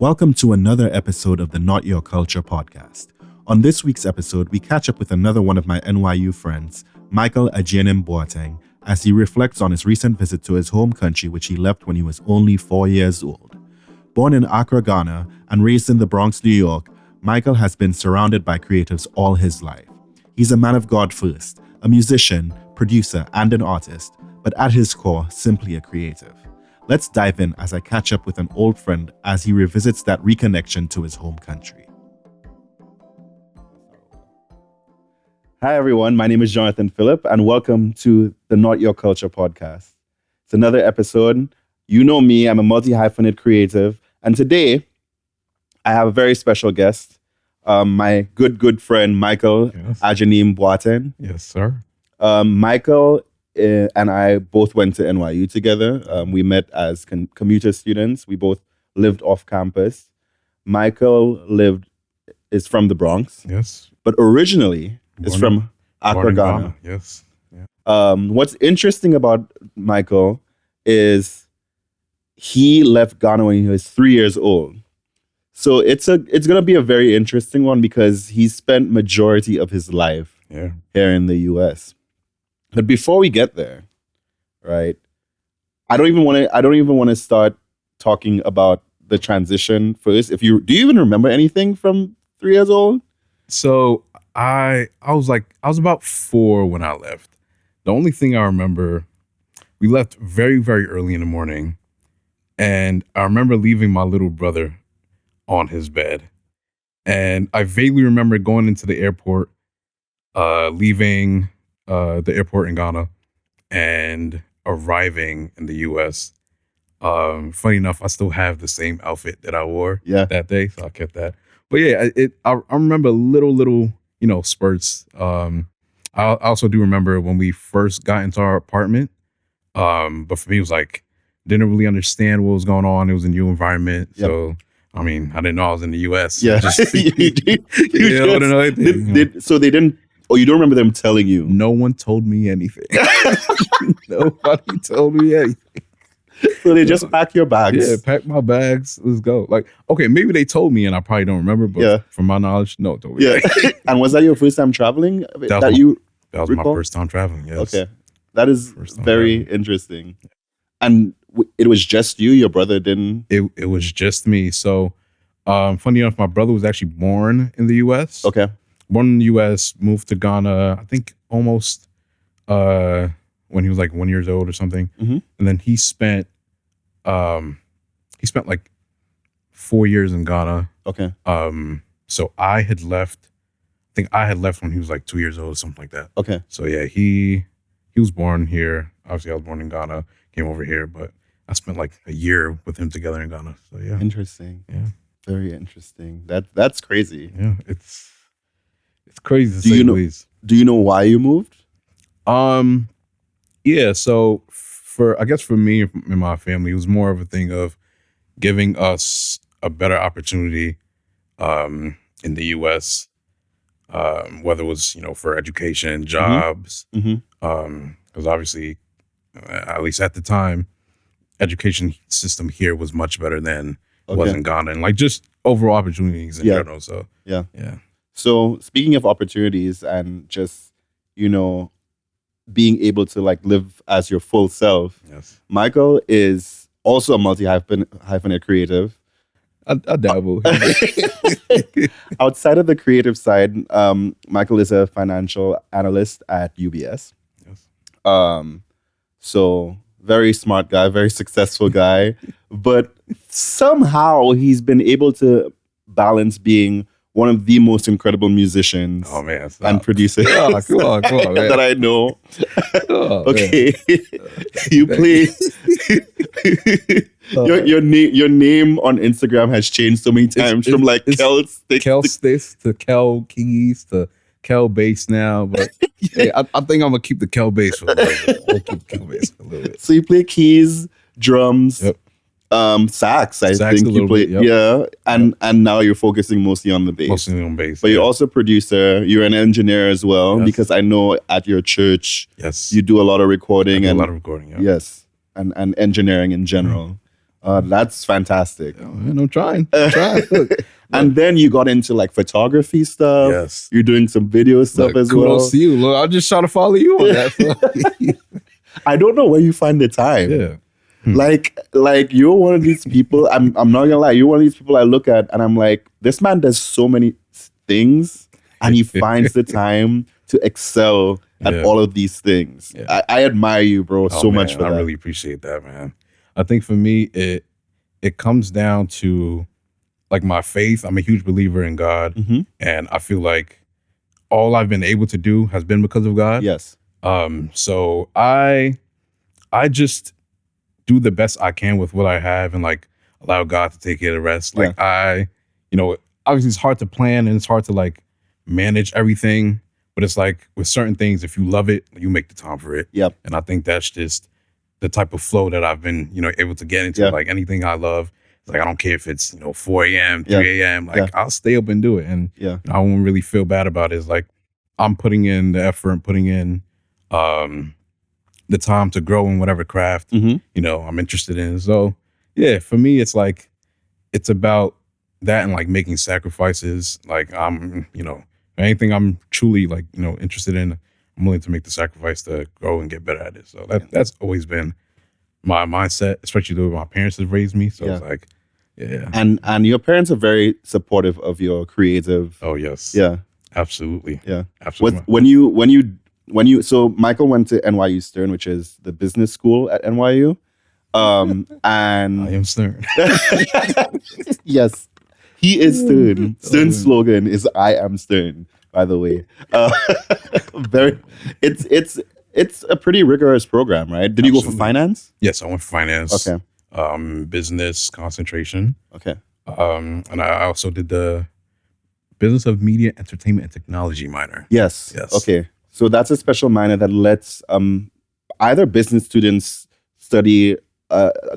Welcome to another episode of the Not Your Culture podcast. On this week's episode, we catch up with another one of my NYU friends, Michael Agyenim Boateng, as he reflects on his recent visit to his home country, which he left when he was only 4 years old. Born in Accra, Ghana, and raised in the Bronx, New York, Michael has been surrounded by creatives all his life. He's a man of God first, a musician, producer, and an artist, but at his core, simply a creative. Let's dive in as I catch up with an old friend as he revisits that reconnection to his home country. Hi, everyone. My name is Jonathan Phillip, and welcome to the Not Your Culture podcast. It's another episode. You know me, I'm a multi-hyphenate creative, and today I have a very special guest, my good friend, Michael Agyenim Boateng. Yes, sir. Michael and I both went to NYU together. We met as commuter students. We both lived off campus. Michael is from the Bronx. Yes. But originally is from Accra, Ghana. Yes. Yeah. What's interesting about Michael is he left Ghana when he was 3 years old. So it's gonna be a very interesting one because he spent majority of his life here in the US. But before we get there, right? I don't even want to start talking about the transition first. Do you even remember anything from 3 years old? So I was about 4 when I left. The only thing I remember, we left very, very early in the morning, and I remember leaving my little brother on his bed. And I vaguely remember going into the airport, leaving the airport in Ghana and arriving in the US. Funny enough, I still have the same outfit that I wore that day, so I kept that. But yeah, I remember little spurts. I also do remember when we first got into our apartment. But for me, it was like didn't really understand what was going on. It was a new environment, so I mean, I didn't know I was in the US. Yeah, so they didn't. Oh, you don't remember them telling you? No one told me anything. Nobody told me anything. So they just pack your bags? Yeah, pack my bags. Let's go. Like, okay, maybe they told me and I probably don't remember, but from my knowledge, no, told me. Yeah. And was that your first time traveling? That was my first time traveling, yes. Okay. That is very interesting. And it was just you? Your brother didn't? It was just me. So, funny enough, my brother was actually born in the US. Okay. Born in the U.S., moved to Ghana, I think almost when he was like 1 year old or something. Mm-hmm. And then he spent like 4 years in Ghana. Okay. So I think I had left when he was like 2 years old or something like that. Okay. So yeah, he was born here. Obviously I was born in Ghana, came over here, but I spent like a year with him together in Ghana. So yeah. Interesting. Yeah. Very interesting. That's crazy. Yeah, it's crazy to say the least. Do you know why you moved? Yeah. So for me and my family, it was more of a thing of giving us a better opportunity in the U.S. Whether it was for education, jobs, because obviously, at least at the time, education system here was much better than it was in Ghana, and like just overall opportunities in general. So yeah. So speaking of opportunities and just, being able to like live as your full self, Michael is also a multi-hyphenate creative. I dabble. Outside of the creative side, Michael is a financial analyst at UBS. Yes. So very smart guy, very successful guy, but somehow he's been able to balance being one of the most incredible musicians and producers come on, man. that I know. Okay, you play. Your name on Instagram has changed so many times from like Kel Sticks to Kel Keys to Kel Bass now. But hey, I think I'm gonna keep the Kel Bass for a little bit. So you play keys, drums. Sax, I think you play. And now you're focusing mostly on the bass. Mostly on bass. But you're also a producer. You're an engineer as well, because I know at your church, you do a lot of recording. A lot of recording, Yes, and engineering in general. That's fantastic. Oh, man, I'm trying. I'm trying. Look, And then you got into like photography stuff. yes. You're doing some video stuff Look, as well. kudos to you. Look, I'll just try to follow you on that. So. I don't know where you find the time. Yeah. Like you're one of these people. I'm not gonna lie. You're one of these people I look at and I'm like, this man does so many things, and he finds the time to excel at Yeah. all of these things. Yeah. I admire you, bro, so much for I that. really appreciate that, man. I think for me, it comes down to like my faith. I'm a huge believer in God, Mhm. and I feel like all I've been able to do has been because of God. Yes. So I just do the best I can with what I have, and like allow God to take care of the rest. Like obviously it's hard to plan and it's hard to like manage everything, but it's like with certain things, if you love it, you make the time for it. Yep. And I think that's just the type of flow that I've been, able to get into. Yeah. Like anything I love, it's like I don't care if it's 4 a.m., 3 Yeah. a.m. Like Yeah. I'll stay up and do it, and Yeah. I won't really feel bad about it. It's like I'm putting in the effort, putting in the time to grow in whatever craft Mm-hmm. I'm interested in. So yeah, for me, it's like it's about that and like making sacrifices. Like I'm, anything I'm truly like interested in, I'm willing to make the sacrifice to grow and get better at it. So that's always been my mindset, especially the way my parents have raised me. So it's like, yeah. And your parents are very supportive of your creative. Oh yes. Yeah. Absolutely. Yeah. Absolutely. When you so Michael went to NYU Stern, which is the business school at NYU. And I am Stern. yes, he is Stern. Stern's man. slogan is "I am Stern." By the way, it's a pretty rigorous program, right? Did you go for Absolutely. finance? Yes, I went for finance. Okay. Business concentration. Okay. And I also did the business of media, entertainment, and technology minor. Yes. Yes. Okay. So that's a special minor that lets either business students study,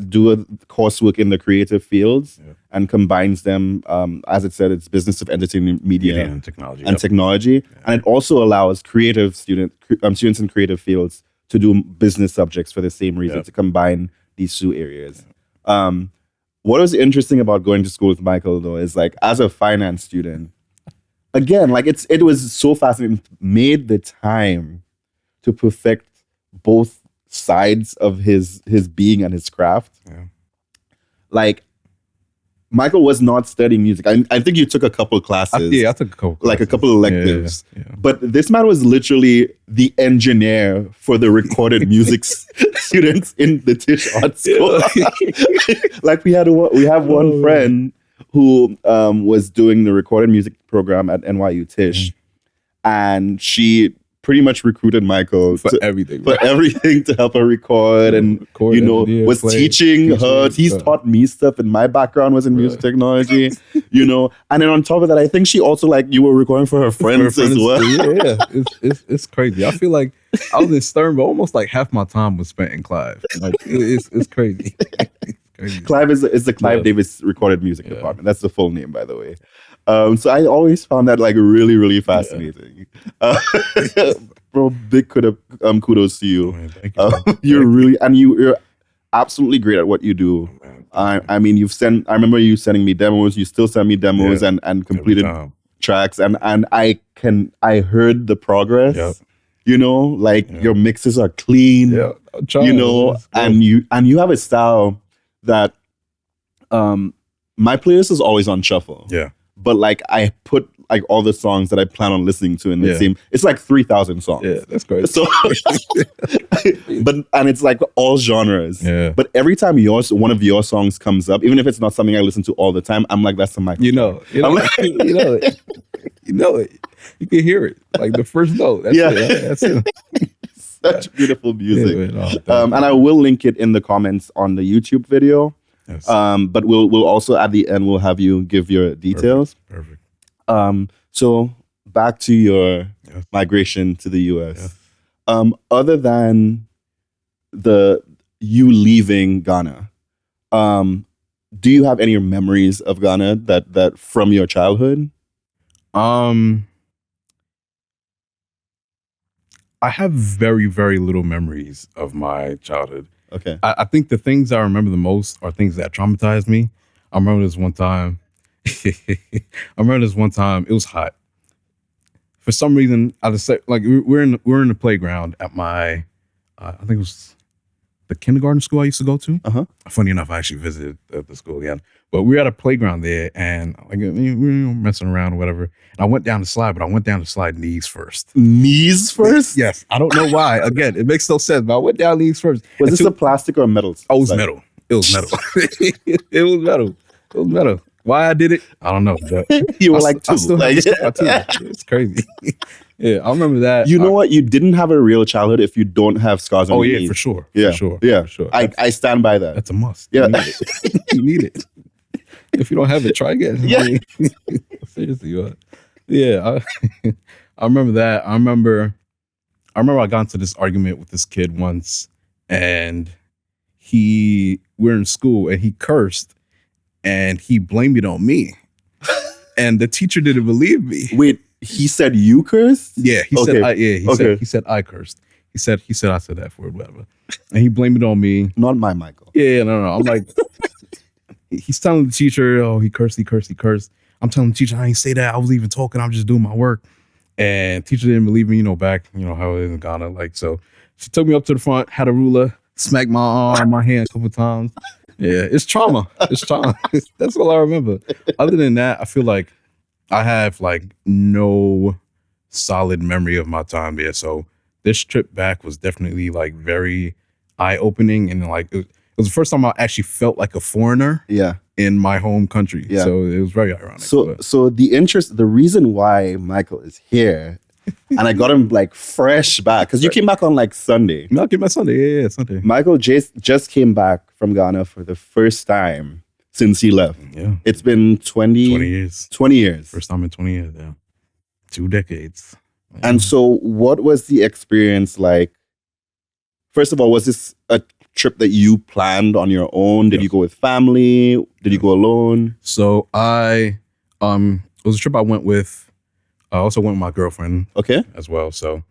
do a coursework in the creative fields, and combines them. As it said, it's business of entertainment, media, and technology. and technology, and it also allows creative students in creative fields to do business subjects for the same reason, to combine these two areas. What was interesting about going to school with Michael, though, is like as a finance student, again, like it was so fascinating. Made the time to perfect both sides of his being and his craft. Yeah. Like Michael was not studying music. I think you took a couple classes. I took a couple. Like a classes. couple electives. Yeah. But this man was literally the engineer for the recorded music students in the Tisch Art School. Like we have one friend who was doing the recorded music program at NYU Tisch, and she pretty much recruited Michael for everything, to help her record, and was teaching her. He's taught me stuff, and my background was in music technology, and then on top of that, I think she also you were recording for her friends as well. Yeah, it's crazy. I feel like I was in Stern, but almost like half my time was spent in Clive. Like it's crazy. Clive is the Clive Davis Recorded Music Department. That's the full name, by the way. So I always found that really, really fascinating. Bro, big kudos to you. Man, thank you. You're absolutely great at what you do. I mean, I remember you sending me demos. You still send me demos and completed tracks, and I heard the progress. Yep. Your mixes are clean. Yeah, I'm trying. And you have a style that my playlist is always on shuffle. Yeah. But I put all the songs that I plan on listening to in the same. It's 3,000 songs. Yeah, that's great. So, and it's all genres. Yeah. But every time one of your songs comes up, even if it's not something I listen to all the time, I'm like, that's a Michael. You know it. You can hear it. Like the first note. That's it. That's it. Such beautiful music. Yeah, man. And I will link it in the comments on the YouTube video. Yes. But we'll also at the end we'll have you give your details. Perfect. So back to your migration to the US. Other than you leaving Ghana, do you have any memories of Ghana that from your childhood? I have very, very little memories of my childhood. Okay. I think the things I remember the most are things that traumatized me. I remember this one time. It was hot. For some reason, I just said, like, we're in the playground at my, I think it was the kindergarten school I used to go to. Uh-huh. Funny enough, I actually visited the school again. But we were at a playground there, and like we were messing around or whatever. And I went down the slide, but I went down the slide knees first. Knees first? Yes, I don't know why. Again, it makes no sense, but I went down knees first. Was this a plastic or a metal? Oh, it was metal. It was metal. It was metal. It was metal. Why I did it, I don't know. But You were like two. I still have a scar too. It's crazy. Yeah, I remember that. You know what? You didn't have a real childhood if you don't have scars on Oh your yeah, knees. for sure. Yeah, For sure. yeah. For sure. I stand by that. That's a must. Yeah. You need it. You need it. If you don't have it, try again. Yeah. Seriously. What? Yeah. I remember that. I remember I got into this argument with this kid once, and we're in school, and he cursed, and he blamed it on me. And the teacher didn't believe me. Wait, he said you cursed? Yeah, he Okay. said I cursed. He said I said that for whatever. And he blamed it on me. Not my Michael. Yeah, no. I'm like, he's telling the teacher, oh, he cursed. I'm telling the teacher, I ain't say that. I was even talking. I'm just doing my work. And teacher didn't believe me, back, how it is in Ghana. Like, so she took me up to the front, had a ruler, smacked my arm, my hand a couple times. Yeah, it's trauma. That's all I remember. Other than that, I feel like I have like no solid memory of my time there. So this trip back was definitely like very eye-opening, and like it was the first time I actually felt like a foreigner Yeah. in my home country. Yeah. So it was very ironic. So the reason why Michael is here, and I got him like fresh back, because you came back on like Sunday. I'll get my Sunday. Yeah, Sunday. Michael just came back from Ghana for the first time since he left. Yeah. It's been 20 years. 20 years. First time in 20 years, yeah. 2 decades. And so what was the experience like? First of all, was this a trip that you planned on your own? Did you go with family? Did you go alone? So it was a trip I went with. I also went with my girlfriend Okay. as well. So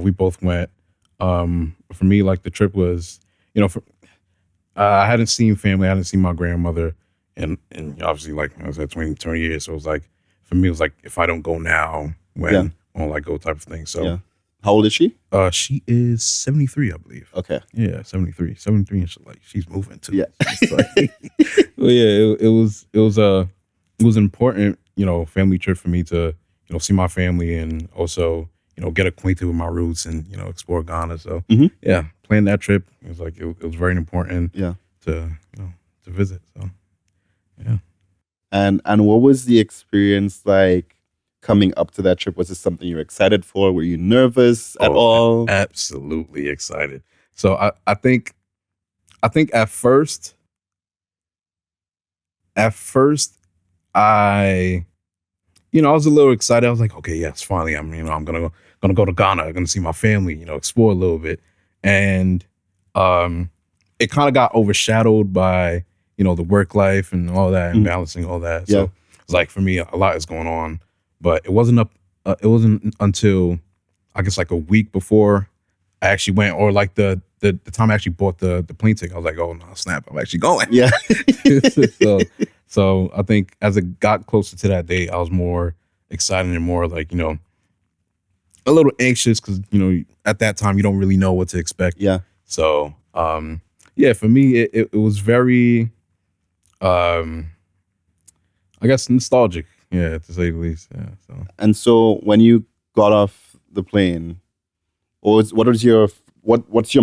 we both went. For me, like the trip was, I hadn't seen family. I hadn't seen my grandmother, and obviously, like I was at 20 years. So it was like, for me, it was like, if I don't go now, when? Yeah. Won't like go type of thing. So Yeah. How old is she? she is 73, I believe. Okay. Yeah, 73, and she's moving too. Yeah. It's like, well, yeah, it was an important, family trip for me to, see my family, and also, get acquainted with my roots and, explore Ghana. So Mhm. yeah, planning that trip, it was like, it was very important Yeah. to, to visit. So yeah. And what was the experience like coming up to that trip? Was this something you were excited for? Were you nervous at all? Absolutely excited. So I think at first I was a little excited. I was like, okay, yes, finally, I'm gonna go to Ghana. I'm gonna see my family, explore a little bit. And it kind of got overshadowed by, the work life and all that, and balancing all that. So Yeah. it's like, for me, a lot is going on. But it wasn't until I guess like a week before I actually went, or like the time I actually bought the plane ticket. I was like, oh no, snap, I'm actually going. Yeah. So I think as it got closer to that day, I was more excited and more like, a little anxious, because, at that time you don't really know what to expect. Yeah. So yeah, for me it was very I guess nostalgic, yeah, to say the least. Yeah. So And so when you got off the plane, what's your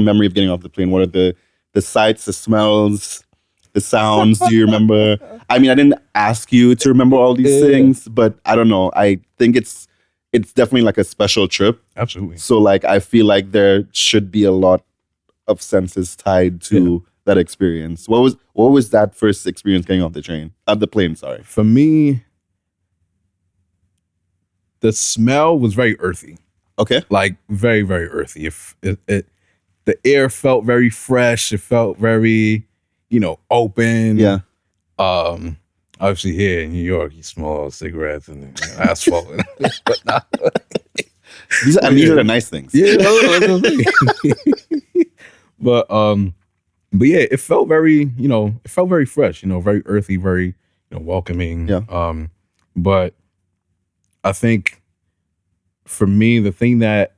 memory of getting off the plane? What are the sights, the smells, the sounds? Do you remember? I mean, I didn't ask you to remember all these things, but I don't know. I think it's definitely like a special trip. absolutely. So like I feel like there should be a lot of senses tied to that experience. What was that first experience getting off the plane? Sorry. For me, the smell was very earthy. Okay. Like very, very earthy. If the air felt very fresh, it felt very, open. Yeah. Obviously here in New York, you smell cigarettes and asphalt. But not, These are the nice things. yeah, that's what I'm saying. But But yeah, it felt very, it felt very fresh, very earthy, very, welcoming. Yeah. But I think for me, the thing that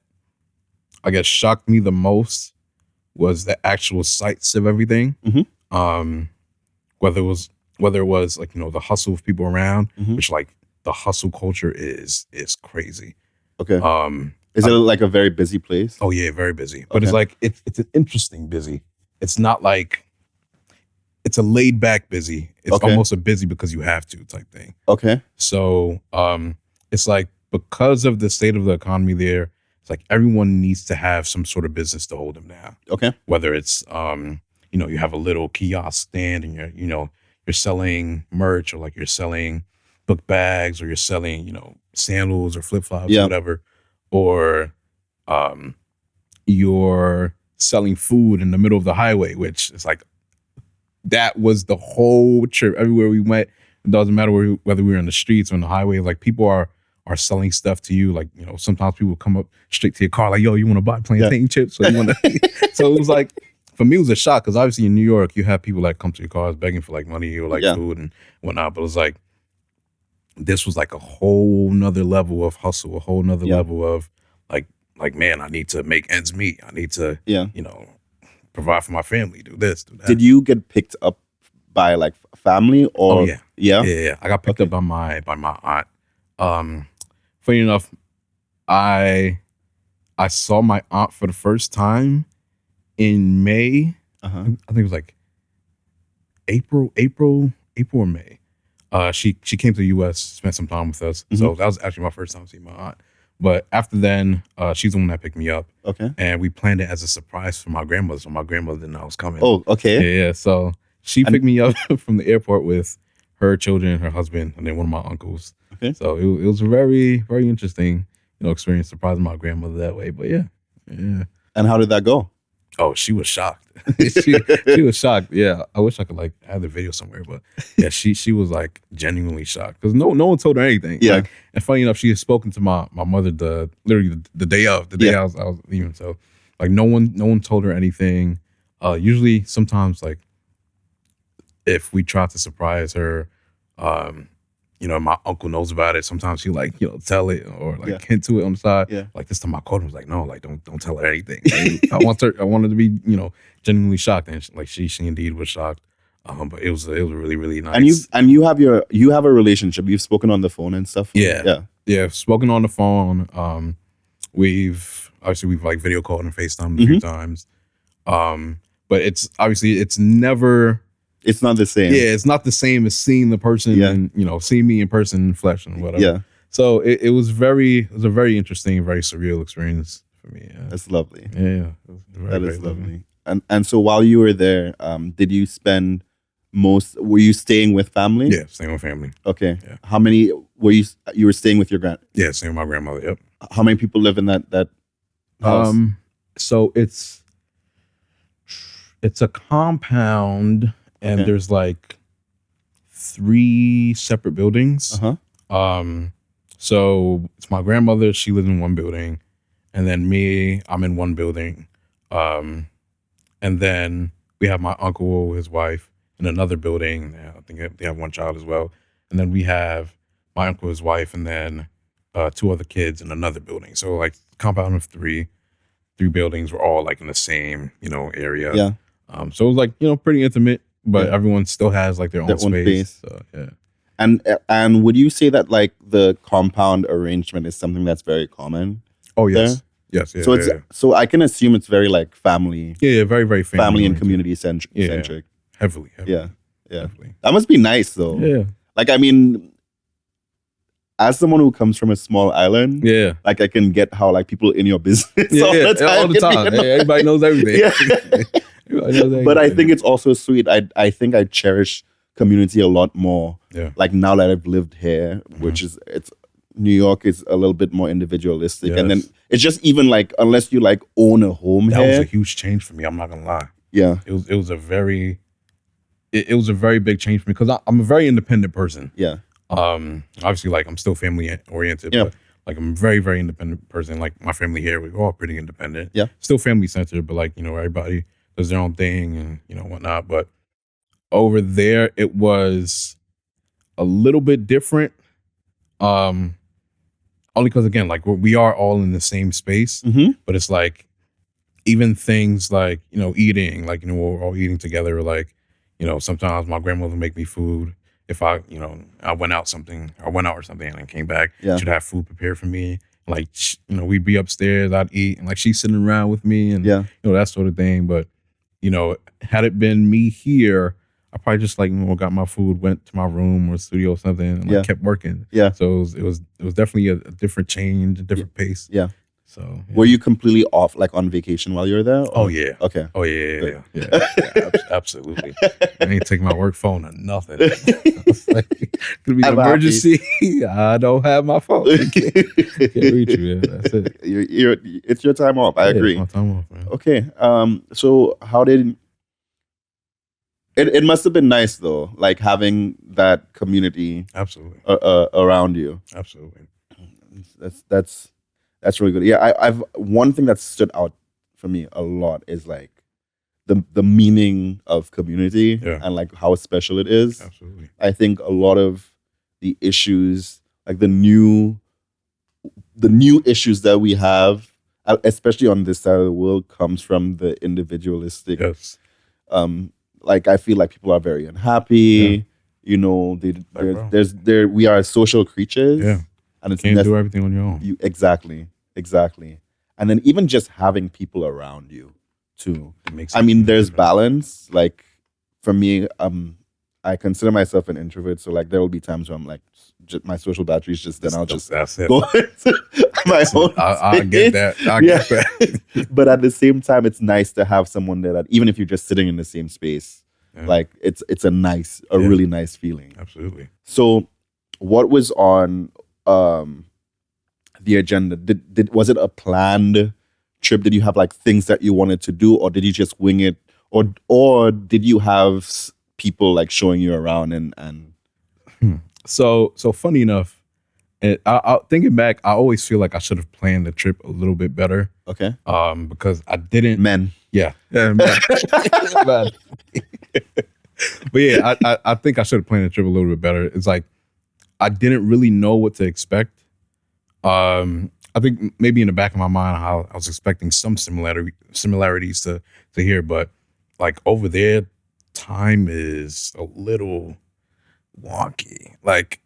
I guess shocked me the most was the actual sights of everything. Mhm. Whether it was like, the hustle of people around, Mhm. which like the hustle culture is crazy. Okay. Um, Is it like a very busy place? oh yeah, very busy. But it's Okay. like it's an interesting busy. It's not like it's a laid back busy. It's Okay. almost a busy because you have to type thing. Okay. So it's like because of the state of the economy there, it's like everyone needs to have some sort of business to hold them down. Okay. Whether it's you have a little kiosk stand and you're selling merch, or like you're selling book bags, or you're selling, sandals or flip flops, Yeah. or whatever, or you're selling food in the middle of the highway, which is like that was the whole trip. Everywhere we went, it doesn't matter whether we were on the streets or on the highway, like people are selling stuff to you. Like, sometimes people come up straight to your car, like, yo, you want to buy plantain chips? So you want to, so it was like, for me, it was a shock because obviously in New York, you have people that come to your cars begging for like money or like food and whatnot. But it was like, this was like a whole nother level of hustle, a whole nother level of like, man, I need to make ends meet. I need to, provide for my family, do this, do that. Did you get picked up by like family or? Oh yeah. Yeah. I got picked up by my aunt. Funny enough, I saw my aunt for the first time in May. Uh-huh. I think it was like April or May. She came to the U.S., spent some time with us. So that was actually my first time seeing my aunt. But after then, she's the one that picked me up. Okay. And we planned it as a surprise for my grandmother. So my grandmother didn't know I was coming. Oh, okay. Yeah. So she picked me up from the airport with her children, her husband, and then one of my uncles. Okay. So it was a very, very interesting, experience, surprising my grandmother that way. But yeah. And how did that go? Oh, she was shocked. she was shocked. Yeah, I wish I could like have the video somewhere, but yeah, she was like genuinely shocked because no one told her anything. Yeah. Like, and funny enough, she had spoken to my mother literally the day of the day I was leaving. So like no one told her anything. Usually, sometimes like if we try to surprise her, my uncle knows about it. Sometimes he like, tell it or like hint to it on the side. Yeah. Like this time I called him, was like, no, like don't tell her anything. Like, I wanted to be, genuinely shocked. And she indeed was shocked. But it was really, really nice. And you have a relationship. You've spoken on the phone and stuff. Yeah. Spoken on the phone. We've like video called and FaceTimed a few times. But it's never. It's not the same. Yeah, it's not the same as seeing the person and seeing me in person, in flesh, and whatever. Yeah. So it was a very interesting, very surreal experience for me. Yeah. That's lovely. Yeah. That is lovely. And so while you were there, did you spend were you staying with family? Yeah, staying with family. Okay. Yeah. How many were you were staying with your Yeah, staying with my grandmother. Yep. How many people live in that house? So it's a compound. And there's like 3 separate buildings. Uh-huh. So it's my grandmother, she lives in one building, and then me, I'm in one building. And then we have my uncle, his wife, in another building. Yeah, I think they have one child as well. And then we have my uncle, his wife, and then 2 other kids in another building. So like compound of 3 buildings were all like in the same, area. Yeah. So it was like, pretty intimate. But everyone still has like their own space. So, yeah. And would you say that like the compound arrangement is something that's very common? Oh yes, there? yes. Yeah, so it's so I can assume it's very like family. Yeah, very very family and community centric. Heavily. Yeah. Heavily. That must be nice though. Yeah. Like I mean, as someone who comes from a small island, like I can get how like people in your business all the time. Hey, everybody knows everything. But I think it's also sweet. I think I cherish community a lot more. Yeah. Like now that I've lived here, which is New York is a little bit more individualistic, and then it's just even like unless you like own a home that here. was a huge change for me. I'm not gonna lie. Yeah. It was a very big change for me because I'm a very independent person. Yeah. Obviously, like I'm still family oriented. Yeah. But like I'm a very, very independent person. Like my family here, we're all pretty independent. Yeah. Still family centered, but like, everybody does their own thing and whatnot. But over there, it was a little bit different. Only because again, like we are all in the same space, but it's like even things like eating, like we're all eating together. Like sometimes my grandmother make me food. If I went out or something and then came back, she'd have food prepared for me. Like we'd be upstairs, I'd eat, and like she's sitting around with me, and that sort of thing. But had it been me here, I probably just like got my food, went to my room or studio or something, and like kept working. Yeah. So it was definitely a different change, a different pace. Yeah. So were you completely off, like on vacation while you were there? Or? Oh yeah. Okay. Oh yeah. Absolutely. I ain't taking my work phone or nothing. Like, could be an emergency. I don't have my phone. Can't reach you. Yeah, that's it. It's your time off. I agree. It's my time off, man. Okay. So how did it must have been nice though, like having that community absolutely around you. Absolutely. That's really good. Yeah, I've one thing that stood out for me a lot is like the meaning of community and like how special it is. Absolutely. I think a lot of the issues, like the new issues that we have, especially on this side of the world, comes from the individualistic. Yes. Like I feel like people are very unhappy. We are social creatures. Yeah. And it's can't do everything on your own. Exactly. And then even just having people around you too. There's balance. Like for me, I consider myself an introvert, so like there will be times where I'm like, my social battery's just then I'll just go into my own. I get that. I get that. But at the same time, it's nice to have someone there that even if you're just sitting in the same space, like it's a really nice feeling. Absolutely. So, what was on the agenda? Was it a planned trip? Did you have like things that you wanted to do, or did you just wing it, or did you have people like showing you around and? So funny enough, I thinking back, I always feel like I should have planned the trip a little bit better. Okay. Because I didn't. Men. Yeah. Man. But yeah, I think I should have planned the trip a little bit better. It's like I didn't really know what to expect. I think maybe in the back of my mind, I was expecting some similarities to here, but like over there, time is a little wonky. Like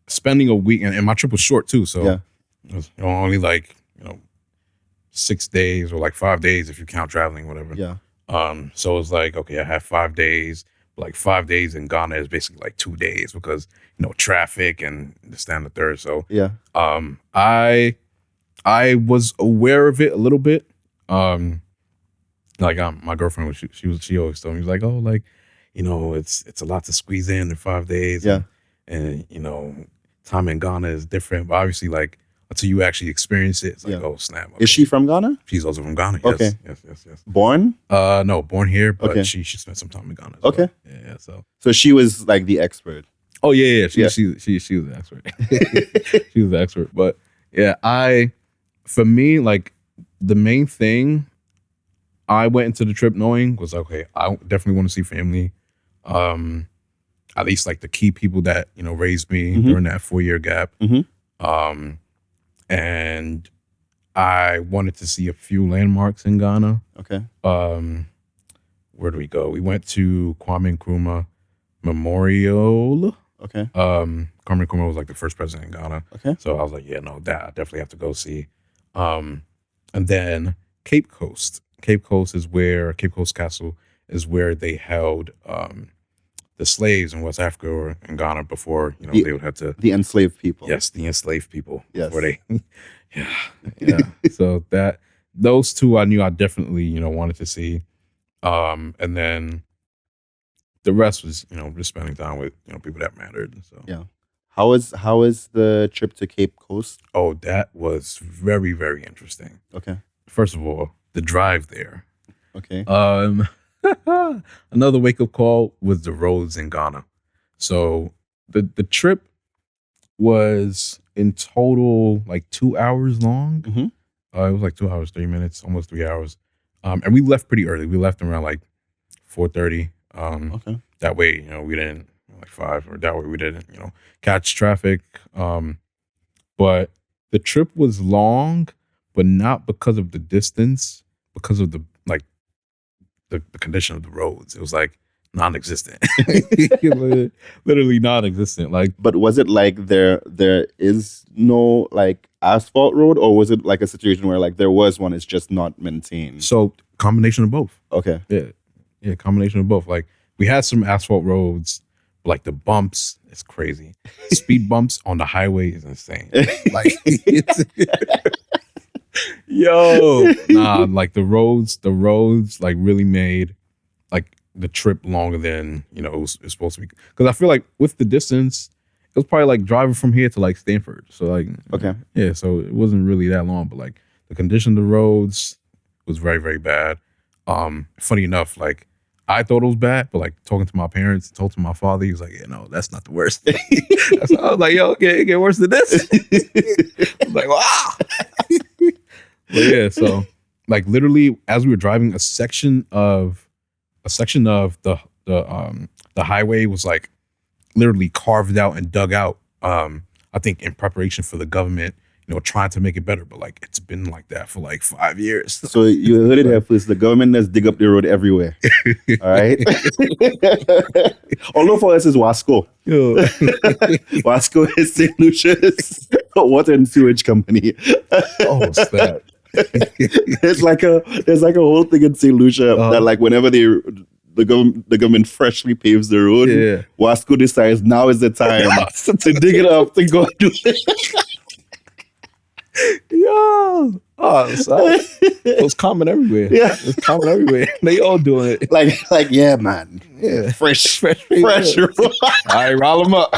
spending a week, and my trip was short too, so it was only like 6 days or like 5 days if you count traveling, whatever. Yeah. So it's like, okay, I have 5 days. Like 5 days in Ghana is basically like 2 days because traffic and this, that, and the third. So yeah, I was aware of it a little bit. Like my girlfriend, she always told me, she was like, oh, like it's a lot to squeeze in 5 days. Yeah, and time in Ghana is different, but obviously like until you actually experience it, it's like, oh snap. Okay. Is she from Ghana? She's also from Ghana. Yes, okay. Yes. Born? No, born here, but okay. she spent some time in Ghana. Okay. Well. Yeah. So she was like the expert. Oh yeah. She was the expert. She was the expert. But yeah, for me, like the main thing I went into the trip knowing was, okay, I definitely want to see family. At least like the key people that raised me during that 4-year gap. And I wanted to see a few landmarks in Ghana. Okay. Where do we go? We went to Kwame Nkrumah Memorial. Okay. Kwame Nkrumah was like the first president in Ghana. Okay. So I was like, that I definitely have to go see. And then Cape Coast. Cape Coast Castle is where they held the slaves in West Africa or in Ghana before, they would have to... The enslaved people. Yes, the enslaved people. Yes. Before they... yeah. So those two I knew I definitely, wanted to see. And then the rest was, just spending time with, people that mattered. So yeah. How was the trip to Cape Coast? Oh, that was very, very interesting. Okay. First of all, the drive there. Okay. Another wake-up call was the roads in Ghana. So the trip was in total like 2 hours long. Mm-hmm. It was like 2 hours, 3 minutes, almost 3 hours. And we left pretty early. We left around like 4:30. Okay. That way, we didn't like 5, or that way we didn't, catch traffic. But the trip was long, but not because of the distance, because of the condition of the roads. It was like non-existent. Literally non-existent. Like, But was it like there is no like asphalt road, or was it like a situation where like there was one, it's just not maintained? so combination of both. Okay. Yeah, combination of both. Like, we had some asphalt roads, but like the bumps, it's crazy. Speed bumps on the highway is insane. Like, like the roads like really made like the trip longer than it was supposed to be. Because I feel like with the distance, it was probably like driving from here to like Stanford. So like, Okay. yeah, so it wasn't really that long. But like the condition of the roads was very, very bad. Funny enough, like I thought it was bad, but like talking to my parents, told to my father, he was like, no, that's not the worst. So I was like, yo, okay, it get worse than this. I was like, wow. But yeah, so like literally as we were driving, a section of the highway was like literally carved out and dug out. I think in preparation for the government, trying to make it better. But like it's been like that for like 5 years. So you heard it here first. The government does dig up the road everywhere. All right. Although for us is Wasco. Wasco is St. Lucia's water and sewage company. Oh, snap. There's like a whole thing in St. Lucia that like whenever the government freshly paves the road, Wasco decides now is the time to dig it up to go do it. Yo, it was common everywhere. Yeah, it's common everywhere. They all doing it. Like yeah, man. Yeah, fresh. All right, roll them up.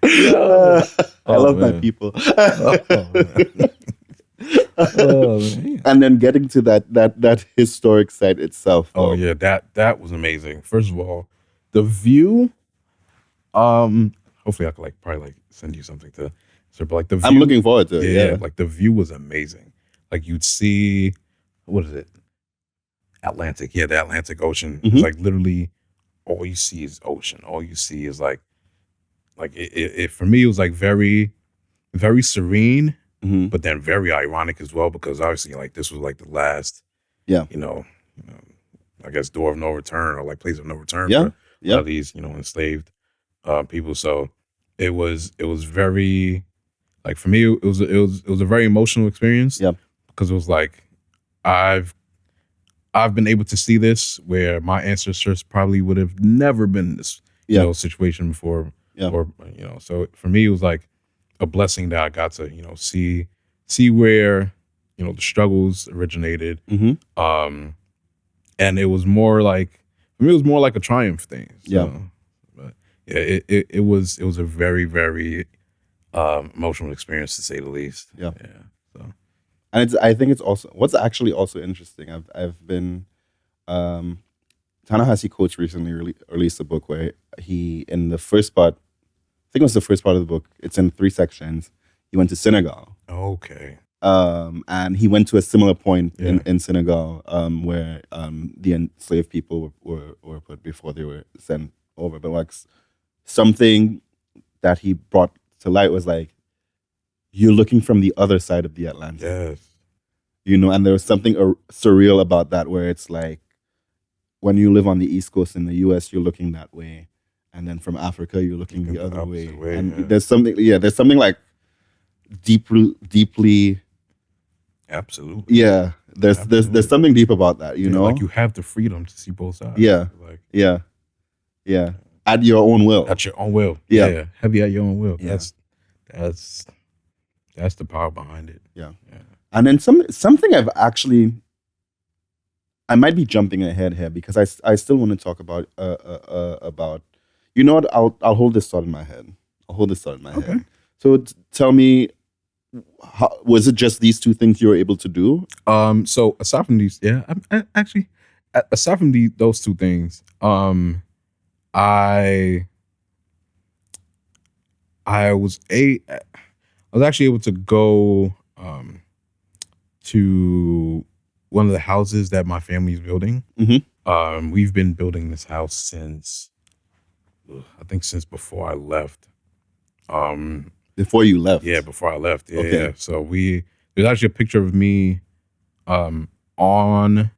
I love my people. Man. And then getting to that historic site itself. Oh yeah, that was amazing. First of all, the view. Hopefully I could probably send you something to. So, but like the view, I'm looking forward to it. Yeah, like the view was amazing. Like you'd see, what is it? Atlantic. Yeah, the Atlantic Ocean. It's like literally all you see is ocean. All you see is like it for me, it was like very, very serene, but then very ironic as well, because obviously like this was like the last, I guess door of no return, or like place of no return for these, enslaved people. So it was very, like for me, it was a very emotional experience. Yeah, because it was like I've been able to see this where my ancestors probably would have never been in this situation before. Yeah. Or so for me it was like a blessing that I got to see where the struggles originated. And it was more like, for me it was more like a triumph thing. So, but yeah, it was a very, very emotional experience, to say the least. Yeah. So, and I think it's also what's actually also interesting. I've been Ta-Nehisi Coates recently released a book where he, in the first part, I think it was the first part of the book, it's in 3 sections. He went to Senegal. Okay. And he went to a similar point in Senegal where the enslaved people were put before they were sent over. But like something that he brought to light was like, you're looking from the other side of the Atlantic. Yes. And there was something surreal about that, where it's like, when you live on the East Coast in the US, you're looking that way. And then from Africa, you're looking the other way. And there's something like deeply. Absolutely. Yeah. There's something deep about that, you know? Like you have the freedom to see both sides. Yeah. Yeah. At your own will. At your own will. Yeah. Heavy at your own will. Yeah. That's the power behind it. Yeah. And then something I might be jumping ahead here, because I still want to talk about you know what, I'll hold this thought in my head. head. So tell me, was it just these 2 things you were able to do? So aside from these, aside from those 2 things, I was actually able to go to one of the houses that my family's building. Mhm. We've been building this house since before I left. Before you left. Yeah, before I left. Yeah, Okay. yeah. So there's actually a picture of me on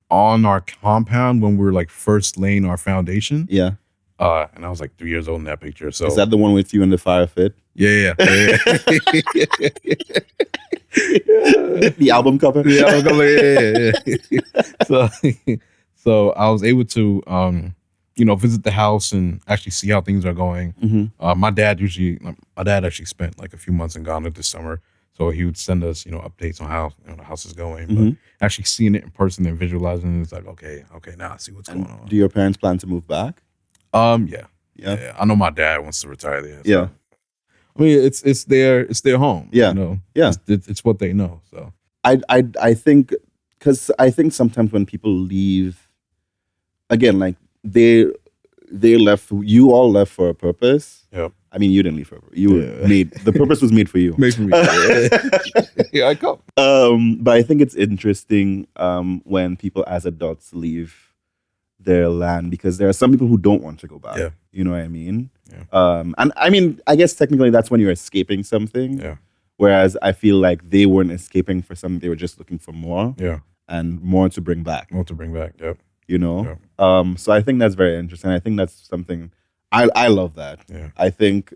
our compound when we were like first laying our foundation. Yeah. And I was like 3 years old in that picture. So Is that the one with you in the fire fit? yeah. The album cover? Yeah, I was like, yeah. So I was able to visit the house and actually see how things are going. Mhm. My dad actually spent like a few months in Ghana this summer, so he would send us updates on how the house is going. But Mhm. actually seeing it in person and visualizing it, it's like okay, now I see what's And going on. do your parents plan to move back? Yeah. Yeah. I know my dad wants to retire there. So. Yeah. I mean, it's their home. Yeah. Yeah. It's what they know. So I think, because I think sometimes when people leave, again, like they left, you all left for a purpose. Yep. I mean, you didn't leave for a purpose. You were made, the purpose was made for you. Made for me. Yeah, I come. But I think it's interesting when people as adults leave their land, because there are some people who don't want to go back. Yeah. You know what I mean? Yeah. And I mean, I guess technically that's when you're escaping something. Yeah. Whereas I feel like they weren't escaping for something; they were just looking for more. Yeah. And more to bring back. More to bring back. Yep. You know? So I think that's very interesting. I think that's something I love that. Yeah. I think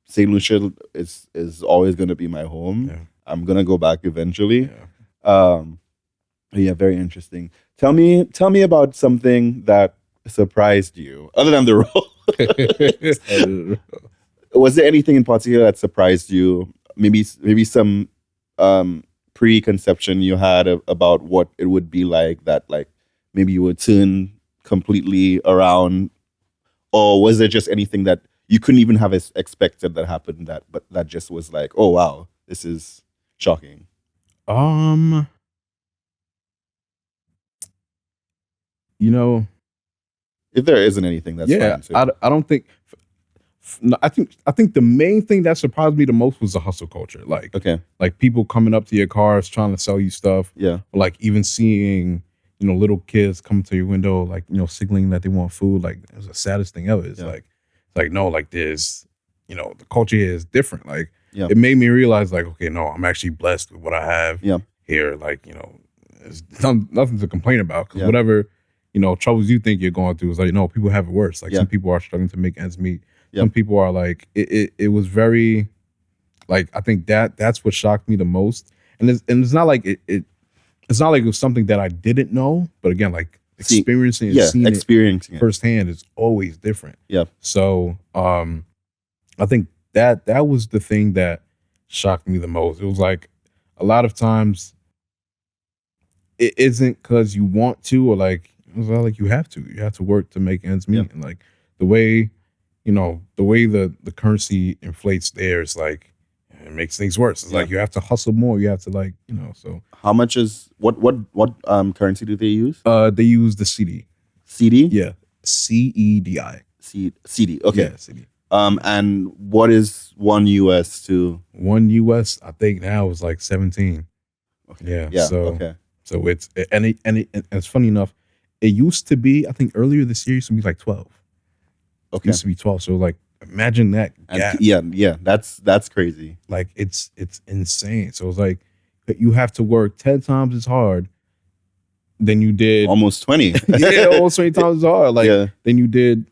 St. Lucia is always gonna be my home. Yeah. I'm gonna go back eventually. Yeah. Yeah, very interesting. Tell me about something that surprised you, other than the role. Was there anything in particular that surprised you? Maybe some preconception you had about what it would be like, that like maybe you would turn completely around, or was there just anything that you couldn't even have expected that happened, but that just was like, oh wow, this is shocking? If there isn't anything, that's yeah, fine too. I don't think. No, I think the main thing that surprised me the most was the hustle culture. Like, Okay. like people coming up to your cars trying to sell you stuff. Yeah. Or like even seeing little kids come to your window, like signaling that they want food. Like it was the saddest thing ever. It's Yeah. like no, like there's the culture here is different. Like Yeah. it made me realize like, okay, no, I'm actually blessed with what I have Yeah. here. Like there's nothing to complain about, because Yeah. whatever troubles you think you're going through is like, no, people have it worse. Like Yeah. some people are struggling to make ends meet. Yeah. Some people are like, it was very, like, I think that's what shocked me the most. And it's not like it's not like it was something that I didn't know, but again, like experiencing and seeing experiencing it it. firsthand is always different. Yeah. So I think that was the thing that shocked me the most. It was like a lot of times it isn't because you want to, or like it was like you have to work to make ends meet. Yeah. And like the way the currency inflates there is like it makes things worse. It's Yeah. like you have to hustle more. You have to like so How much is what currency do they use? they use the CD. CD? Yeah, CEDI. CD. Okay. Yeah, CD. And what is $1 to? $1 I think now is like 17. Okay. Yeah. Yeah. So Okay. so it's funny enough. It used to be, I think earlier this year, it used to be like 12. It Okay. used to be 12. So like imagine that gap. And yeah. That's crazy. Like it's insane. So it's like you have to work 10 times as hard than you did. Almost 20. Yeah, almost 20 times as hard. Like Yeah. than you did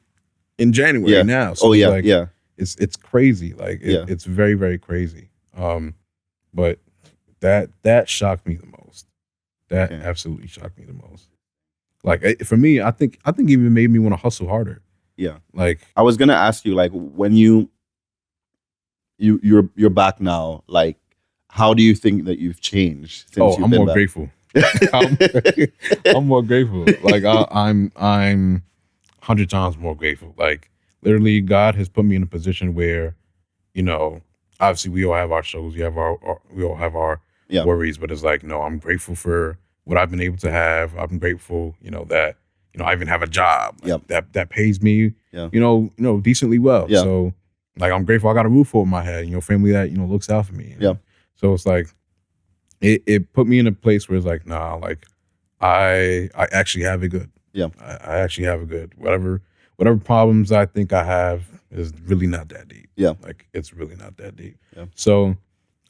in January Yeah. now. So Oh it's yeah. like, Yeah. it's crazy. Like Yeah. it's very, very crazy. But that shocked me the most. That Okay. absolutely shocked me the most. Like for me, I think it even made me want to hustle harder. Yeah. Like I was gonna ask you, like, when you're back now, like, how do you think that you've changed since you've I'm been more back? grateful. I'm more grateful. Like I'm 100 times more grateful. Like literally, God has put me in a position where, obviously we all have our struggles. We all have our Yeah. worries, but it's like, no, I'm grateful for what I've been able to have. I'm grateful, that I even have a job like, that pays me, Yeah. decently well. Yeah. So like I'm grateful I got a roof over my head. Family that looks out for me. Yeah. So it's like it put me in a place where it's like, nah, like I actually have it good. Yeah. I actually have it good. Whatever problems I think I have is really not that deep. Yeah. Like it's really not that deep. Yeah. So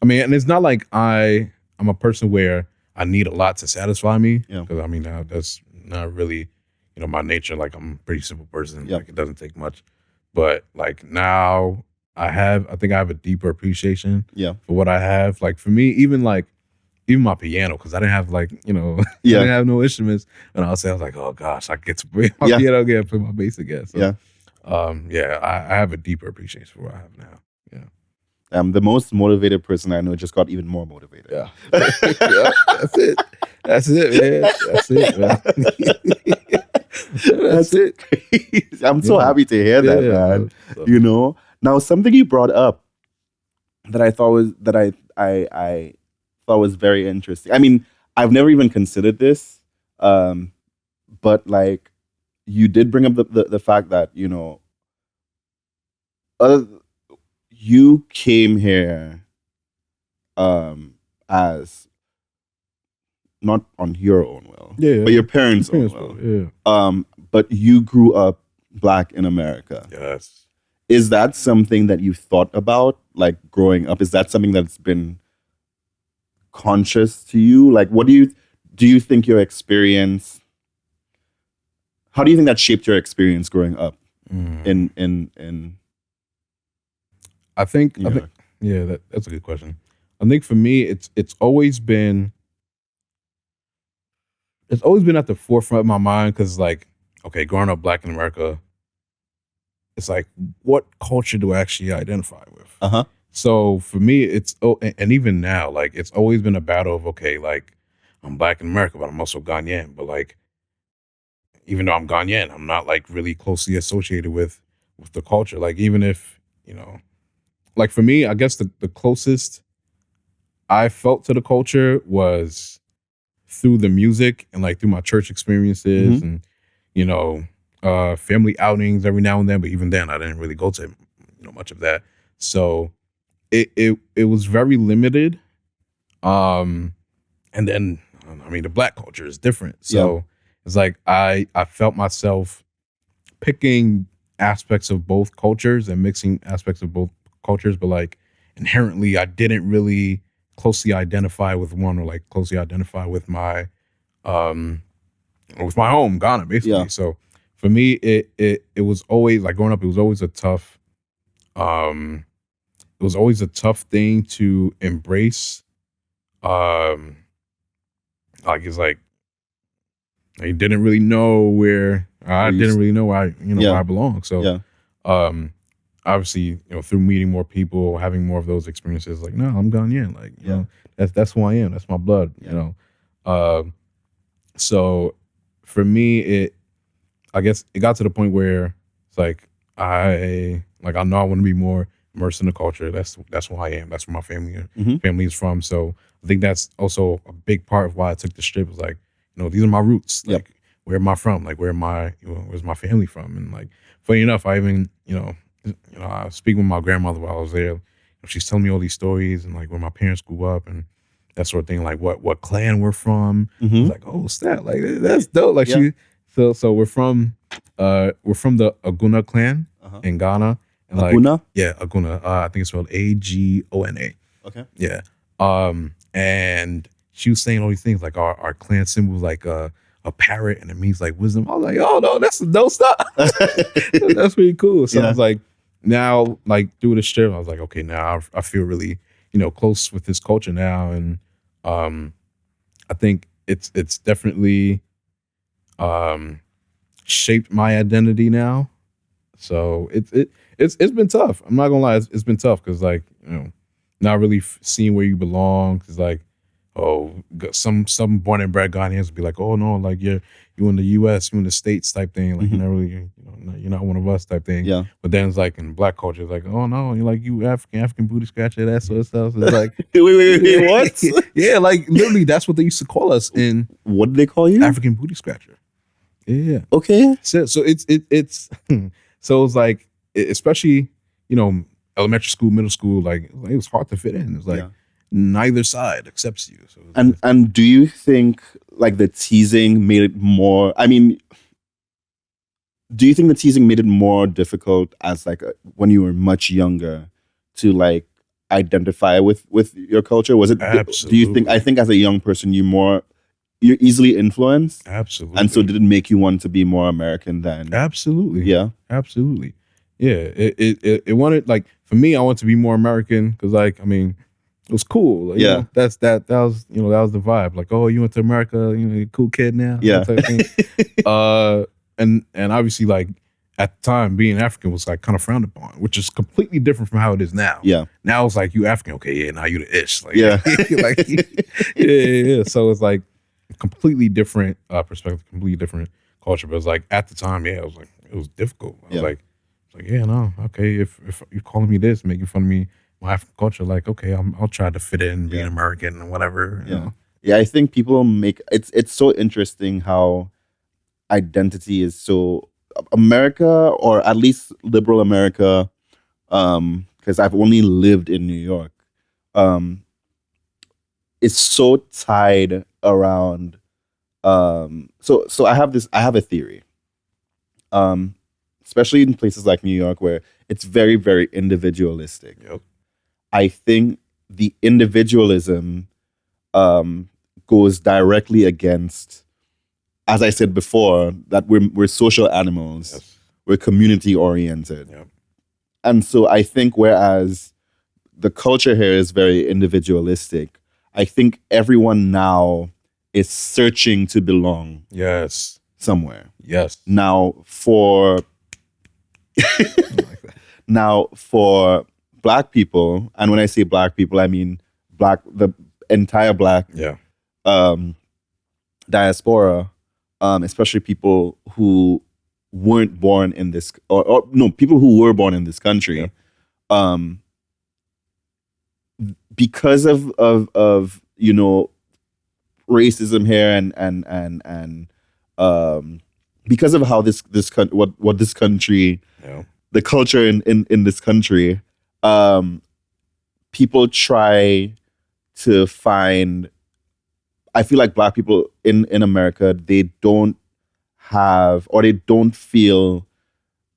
I mean, and it's not like I'm a person where I need a lot to satisfy me. Yeah. Because I mean, that's not really, my nature. Like I'm a pretty simple person. Yeah. Like it doesn't take much. But like now I think I have a deeper appreciation Yeah. for what I have. Like for me, even my piano, because I didn't have I didn't have no instruments. And I was like, oh gosh, I get to play my piano again, play my bass again. So, I have a deeper appreciation for what I have now. Yeah. The most motivated person I know just got even more motivated. Yeah. Yeah, that's it. That's it, man. That's it, man. That's it. Crazy. I'm so happy to hear that, man. So. Now something you brought up that I thought was I thought was very interesting. I mean, I've never even considered this, but like you did bring up the fact that you came here as not on your own will, but your parents' own will. Yeah. But you grew up Black in America. Yes. Is that something that you thought about, like growing up? Is that something that's been conscious to you? Like, what do you think your experience? How do you think that shaped your experience growing up in? I think that's a good question. I think for me, it's always been at the forefront of my mind because, like, okay, growing up Black in America, it's like, what culture do I actually identify with? So for me, and even now, like, it's always been a battle of, okay, like, I'm Black in America, but I'm also Ghanaian. But like, even though I'm Ghanaian, I'm not like really closely associated with the culture. Like, even if, like for me, I guess the closest I felt to the culture was through the music and like through my church experiences and family outings every now and then, but even then I didn't really go to much of that. So it was very limited. And then I mean the Black culture is different. So it's like I felt myself picking aspects of both cultures and mixing aspects of both cultures, but like inherently I didn't really closely identify with one or like closely identify with my home, Ghana, basically. Yeah. So for me, it was always like growing up, it was always a tough thing to embrace. Like it's like I didn't really know where I where I belong. So obviously, through meeting more people, having more of those experiences, like, no, I'm Ghanaian. Like, you know, that's who I am. That's my blood, you know? So for me, I guess it got to the point where it's like, I know I want to be more immersed in the culture. That's who I am. That's where my family is from. So I think that's also a big part of why I took the trip. Was like, these are my roots. Like, where am I from? Like, where's my family from? And like, funny enough, I even, I was speaking with my grandmother while I was there. She's telling me all these stories and like where my parents grew up and that sort of thing. Like what clan we're from. I was like, oh, snap! Like that's dope. Like so we're from the Aguna clan in Ghana. And Aguna? Like, yeah, Aguna. I think it's spelled Agona. Okay. Yeah. And she was saying all these things like our clan symbol is like a parrot and it means like wisdom. I was like, oh no, that's no stuff. That's pretty cool. So I was like, now like through the trip, I was like, okay, now I feel really, close with this culture now. And I think it's definitely shaped my identity now. So it's been tough. I'm not gonna lie, it's been tough because like, not really seeing where you belong. Because like, some born and bred Ghanaians would be like, oh no, like you in the U.S., you in the States type thing. Like you're not really, you're not one of us type thing. Yeah. But then it's like in Black culture, it's like, oh no, you're like you African booty scratcher, that sort of stuff. So it's like, wait, what? Yeah, like literally, that's what they used to call us in. What did they call you? African booty scratcher. Yeah. Okay. So it's so it's like, especially elementary school, middle school, like it was hard to fit in. It's like neither side accepts you. So And do you think like the teasing made it more? I mean, do you think the teasing made it more difficult as like when you were much younger to like identify with your culture? Was it? Do you think? I think as a young person, you're easily influenced, absolutely, and so did it make you want to be more American then? Absolutely, Yeah, absolutely, yeah. It wanted, like, for me, I want to be more American because, like, I mean, it was cool. Like, yeah, you know, that was, you know, that was the vibe. Like, oh, you went to America, you know, you're a cool kid now. yeah. That type of thing. And obviously, like, at the time, being African was like kind of frowned upon, which is completely different from how it is now. Yeah. Now it's like, you African, okay, yeah, now you the ish. Like, Yeah. like, yeah. So it's like completely different perspective, completely different culture. But it's like at the time, yeah, it was difficult. I was like, yeah, no, okay, if you're calling me this, making fun of me, my African culture, like, okay, I'll try to fit in, being American and whatever. You know? Yeah, I think people make it's so interesting how identity is so America, or at least liberal America, because I've only lived in New York, is so tied around. So I have a theory, especially in places like New York where it's very, very individualistic. Yep. I think the individualism goes directly against, as I said before, that we're social animals. Yes. We're community oriented. Yep. And so I think whereas the culture here is very individualistic, I think everyone now is searching to belong. Yes. Somewhere. Yes. Now for Black people, and when I say Black people, I mean the entire Black diaspora, especially people who weren't born in this, or no, people who were born in this country, because of you know, racism here and because of how this what this country, the culture in this country, people try to find. I feel like Black people in America, they don't have, or they don't feel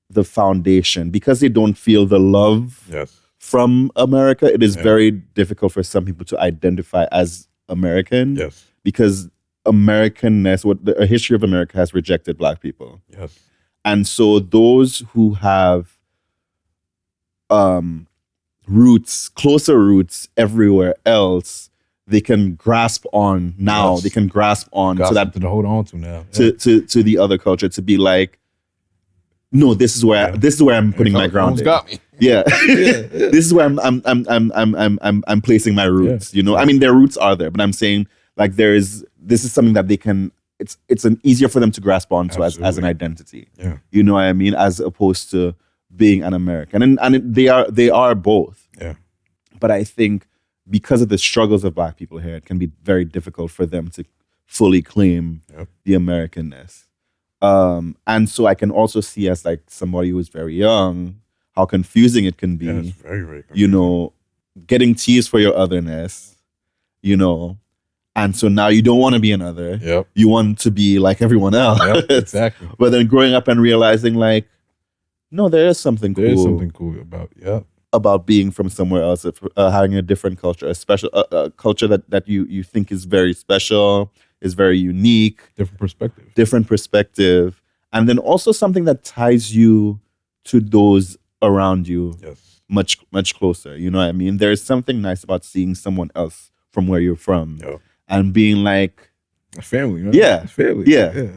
the foundation, because they don't feel the love from America. It is very difficult for some people to identify as American, because Americanness, what the history of America has rejected Black people. And so those who have roots, closer roots everywhere else, they can grasp on now. They can grasp on so that to hold on to now. To the other culture, to be like, no, this is where I'm putting my ground. Got me. Yeah. This is where I'm placing my roots. You know, I mean, their roots are there, but I'm saying like this is something that they can. It's an easier for them to grasp onto as an identity. Yeah. You know what I mean, as opposed to being an American, and they are both. Yeah. But I think, because of the struggles of Black people here, it can be very difficult for them to fully claim the Americanness. And so I can also see, as like somebody who's very young, how confusing it can be. Yeah, it's very, very confusing. You know, getting teased for your otherness, you know, and so now you don't want to be another. Yep. You want to be like everyone else. Yep, exactly. But then growing up and realizing, like, no, there is something cool. There is something cool about being from somewhere else, having a different culture, a special culture that you think is very special, is very unique. Different perspective. And then also something that ties you to those around you much, much closer. You know what I mean? There's something nice about seeing someone else from where you're from and being like, a family, man. Yeah. Family. Yeah.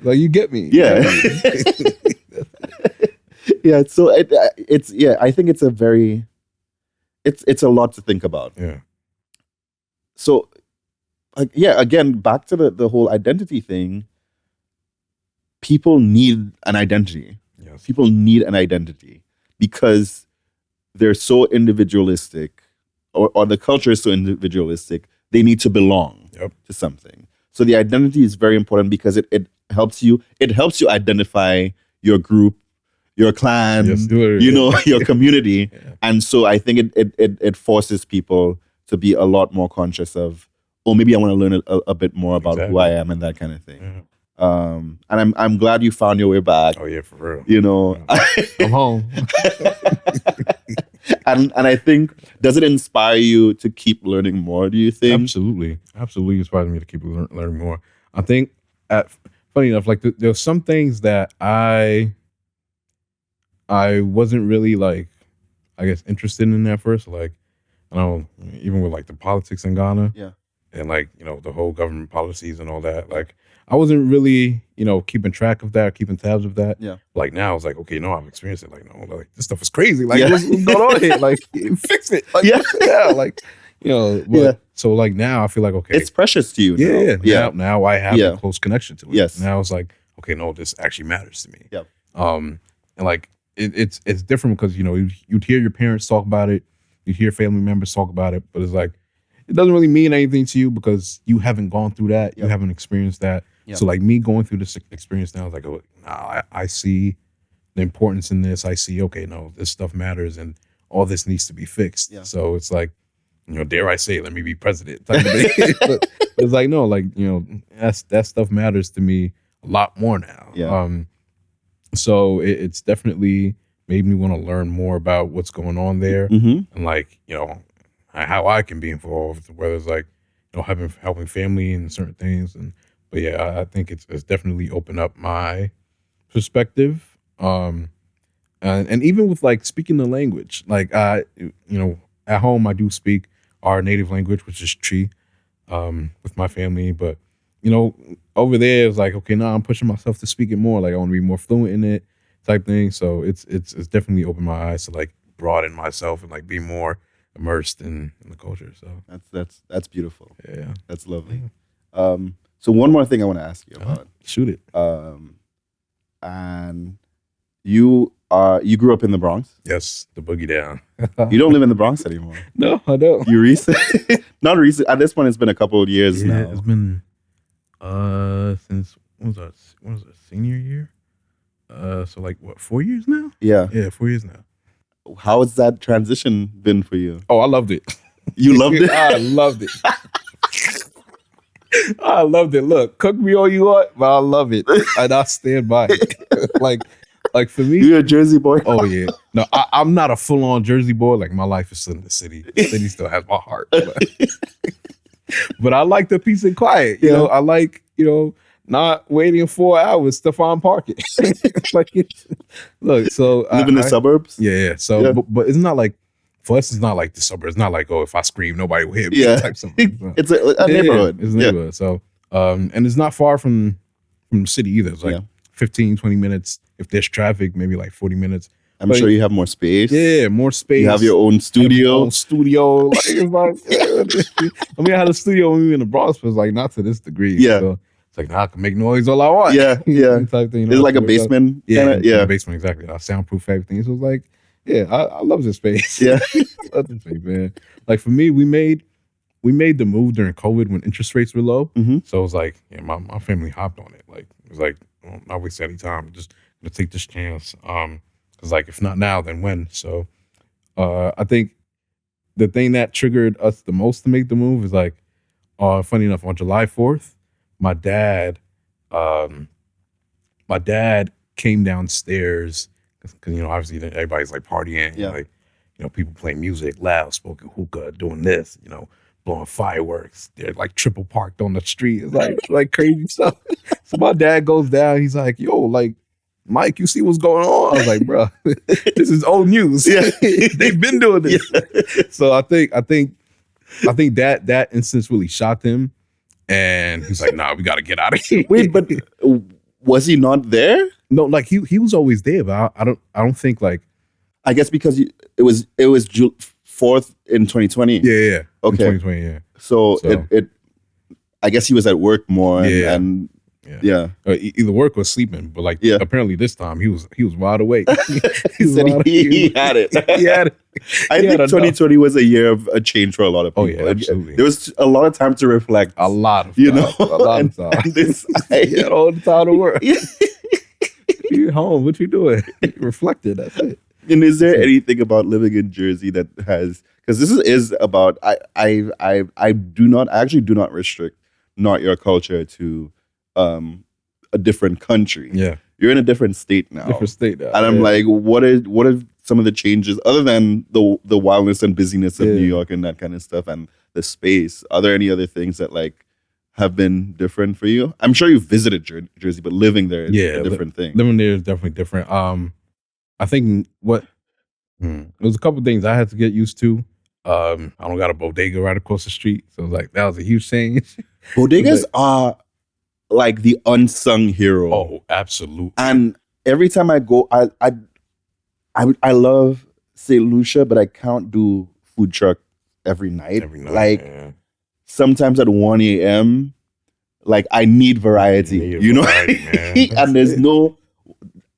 Like, you get me. Yeah. Yeah, so it's I think it's it's a lot to think about. Yeah. So, again, back to the whole identity thing. People need an identity. Yes. People need an identity because they're so individualistic, or the culture is so individualistic. They need to belong to something. So the identity is very important because it helps you identify your group, your clan, you know, your community. And so I think it forces people to be a lot more conscious of, oh, maybe I want to learn a bit more about who I am and that kind of thing. And I'm glad you found your way back. Oh yeah, for real. You know, I'm home. and I think, does it inspire you to keep learning more? Do you think? Absolutely inspires me to keep learning more. I think, funny enough, like there's some things that I wasn't really like, I guess, interested in at first. Like, I don't know, even with like the politics in Ghana, and like, you know, the whole government policies and all that. Like, I wasn't really, you know, keeping track of that, keeping tabs of that. Yeah. Like now, it's like, okay, no, I've experienced it. Like, no, like this stuff is crazy. Like, what's going on here? Like, fix it. Like, like, you know. But, so like now, I feel like, okay, it's precious to you. Now I have a close connection to it. Yes. Now it's like, okay, no, this actually matters to me. Yeah. And like it's different because, you know, you'd hear your parents talk about it, you hear family members talk about it, but it's like, it doesn't really mean anything to you because you haven't gone through that. You haven't experienced that. So like me going through this experience now, it's like, oh, nah, I see the importance in this. I see, okay, no, this stuff matters and all this needs to be fixed. Yeah. So it's like, you know, dare I say, let me be president type of thing. But it's like, no, like, you know, that stuff matters to me a lot more now. Yeah. So it's definitely made me want to learn more about what's going on there and like, you know, how I can be involved, whether it's like, you know, helping family and certain things. But yeah, I think it's definitely opened up my perspective. And even with like speaking the language, like you know, at home I do speak our native language, which is Twi, with my family. But you know, over there it's like, okay, now I'm pushing myself to speak it more. Like I want to be more fluent in it, type thing. So it's definitely opened my eyes to like broaden myself and like be more immersed in the culture. So that's beautiful. Yeah, that's lovely. So one more thing I want to ask you about. Shoot it. And you grew up in the Bronx? Yes, the boogie down. You don't live in the Bronx anymore. No, I don't. You not recent. At this point, it's been a couple of years now. It's been since when was our senior year? So like what, 4 years now? Yeah. 4 years now. How has that transition been for you? Oh, I loved it. You loved it? I loved it. I loved it. Look, cook me all you want, but I love it, and I stand by it. like for me, you're a Jersey boy. Oh yeah, no, I'm not a full on Jersey boy. Like my life is still in the city. The city still has my heart, but I like the peace and quiet. You know, I like, you know, not waiting 4 hours to find parking. Like, look, so live in the suburbs. Yeah. So, but it's not like. For us, it's not like the suburbs. It's not like, oh, if I scream, nobody will hear me. Yeah, type stuff. It's a neighborhood. It's a neighborhood. So, and it's not far from the city either. It's like 15, 20 minutes. If there's traffic, maybe like 40 minutes. I'm sure you have more space. Yeah, more space. You have your own studio. Like, it's like, I mean, I had a studio when we were in the Bronx, but it's like not to this degree. Yeah. So it's like, now I can make noise all I want. Yeah. Type thing, you know? It's like a basement. Yeah, basement, exactly. Soundproof everything. So it's like, yeah, I love this space. Yeah. I love this space, man. Like for me, we made the move during COVID when interest rates were low. So it was like, yeah, my family hopped on it. Like it was like, well, not waste any time. Just gonna take this chance. Because like if not now, then when? So I think the thing that triggered us the most to make the move is like, funny enough, on July 4th, my dad came downstairs. Because, you know, obviously everybody's like partying, like, you know, people playing music, loud, smoking hookah, doing this, you know, blowing fireworks. They're like triple parked on the street. It's like crazy stuff. So my dad goes down. He's like, yo, like, Mike, you see what's going on? I was like, bro, this is old news. Yeah. They've been doing this. Yeah. So I think that instance really shocked him. And he's like, nah, we got to get out of here. Wait, but was he not there? No, like he was always there, but I don't think like. I guess because it was 4th in 2020. Yeah. Okay. In 2020, yeah. So it I guess he was at work more and either work or sleeping, but like apparently this time he was wide awake. he said he had it. He had it. I think 2020 was a year of a change for a lot of people. Oh yeah, absolutely. There was a lot of time to reflect. A lot of time. Of time. He had all the time to work. You home? What you doing? Reflected. That's it. And is there anything about living in Jersey that has, because this is about, I actually do not restrict not your culture to a different country. Yeah. You're in a different state now. Different state now. And I'm like, what are some of the changes other than the wildness and busyness of New York and that kind of stuff and the space? Are there any other things that like have been different for you? I'm sure you visited Jersey, but living there is a different thing. Living there is definitely different. I think there was a couple things I had to get used to. I don't got a bodega right across the street, so like that was a huge change. Bodegas are like the unsung hero. Oh, absolutely. And every time I go, I love St. Lucia, but I can't do food truck every night. Like sometimes at 1 a.m., like I need variety, and there's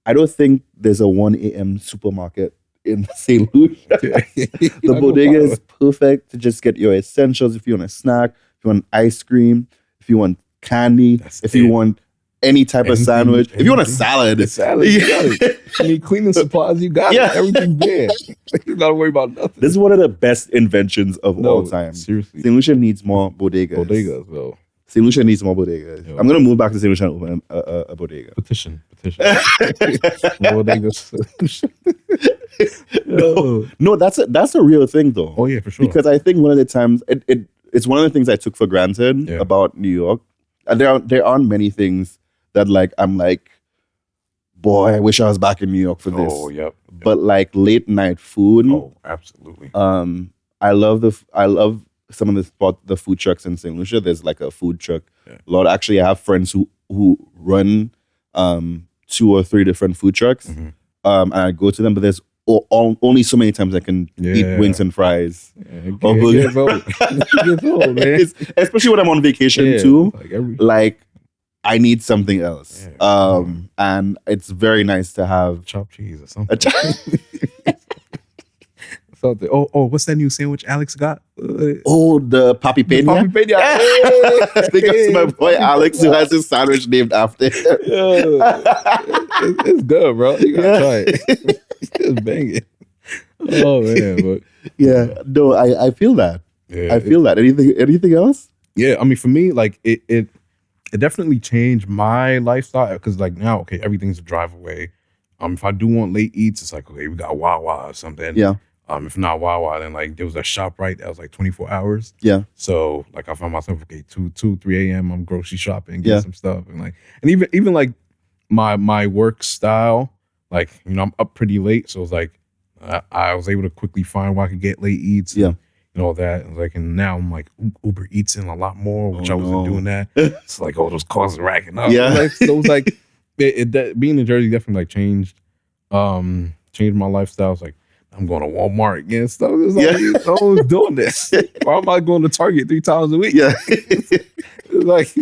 I don't think there's a 1 a.m. supermarket in St. Lucia. The bodega is perfect to just get your essentials. If you want a snack, if you want ice cream, if you want candy, you want any type of sandwich, if you want a salad, you got it. You need cleaning supplies, you got it. Everything's there. You gotta worry about nothing. This is one of the best inventions of all time. Seriously, St. Lucia needs more bodegas. Though. St. Lucia needs more bodegas. I'm gonna move back to St. Lucia and open a bodega. Petition. Bodegas. No, that's a real thing though. Oh yeah, for sure. Because I think one of the times it's one of the things I took for granted about New York. And there aren't many things that like I'm like, boy, I wish I was back in New York for this. Oh, yep. But like late night food. Oh, absolutely. I love some of the food trucks in St. Lucia. There's like a food truck. Lord, actually I have friends who run 2 or 3 different food trucks. And I go to them, but there's only so many times I can eat wings and fries. Especially when I'm on vacation too. Like I need something else. And it's very nice to have chopped cheese or something. Oh, what's that new sandwich Alex got? The Papi Pena. Papi Pena. Big up to my boy Alex who has his sandwich named after him. It's good, bro. You gotta try it. It's banging. Oh man, but no, I feel that. Yeah, I feel that. Anything else? Yeah, I mean, for me, like it definitely changed my lifestyle because, like, now, okay, everything's a drive away. If I do want late eats, it's like, okay, we got Wawa or something. Yeah. If not Wawa, then like there was a ShopRite that was like 24 hours. Yeah. So like I found myself, okay, 3 a.m. I'm grocery shopping, get some stuff, and even like my work style, like I'm up pretty late, so it's like I was able to quickly find where I could get late eats. Yeah. And all that. And now I'm like Uber Eats in a lot more, which I wasn't doing that. It's like all those costs are racking up. Yeah. So it was like being in Jersey definitely like changed my lifestyle. It's like I'm going to Walmart again. Stuff. It's like I was doing this. Why am I going to Target 3 times a week? Yeah. It's like,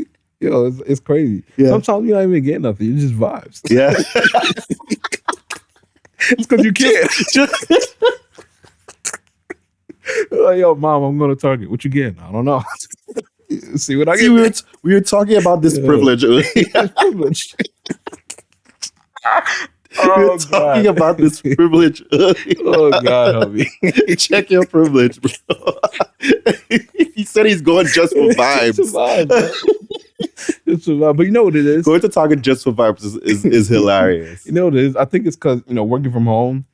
it's crazy. Yeah. Sometimes you're not even getting nothing. You just vibes. Yeah. It's because you can't. Like, yo, mom, I'm going to Target. What you getting? I don't know. See what I get. We were talking about this privilege earlier. Privilege. We're talking about this privilege earlier. Oh, God, help me. Check your privilege, bro. He said he's going just for vibes. Just for vibes, bro. Just for vibes. But you know what it is? Going to Target just for vibes is hilarious. You know what it is? I think it's because, working from home,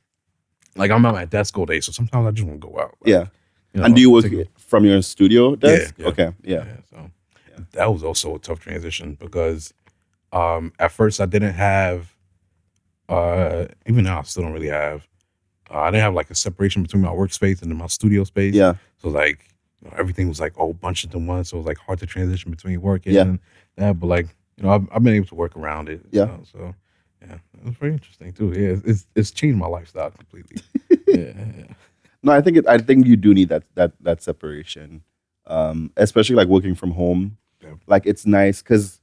like I'm at my desk all day, so sometimes I just want to go out. Like, and do you work from your studio desk? Yeah. Okay. Yeah. So that was also a tough transition because at first I didn't have, even now I still don't really have, I didn't have like a separation between my workspace and then my studio space. Yeah. So like everything was like all bunched into one, so it was like hard to transition between work and that. But like I've been able to work around it. Yeah. So yeah, it was very interesting too. Yeah, it's changed my lifestyle completely. Yeah. No, I think you do need that separation, especially like working from home. Yeah. Like it's nice because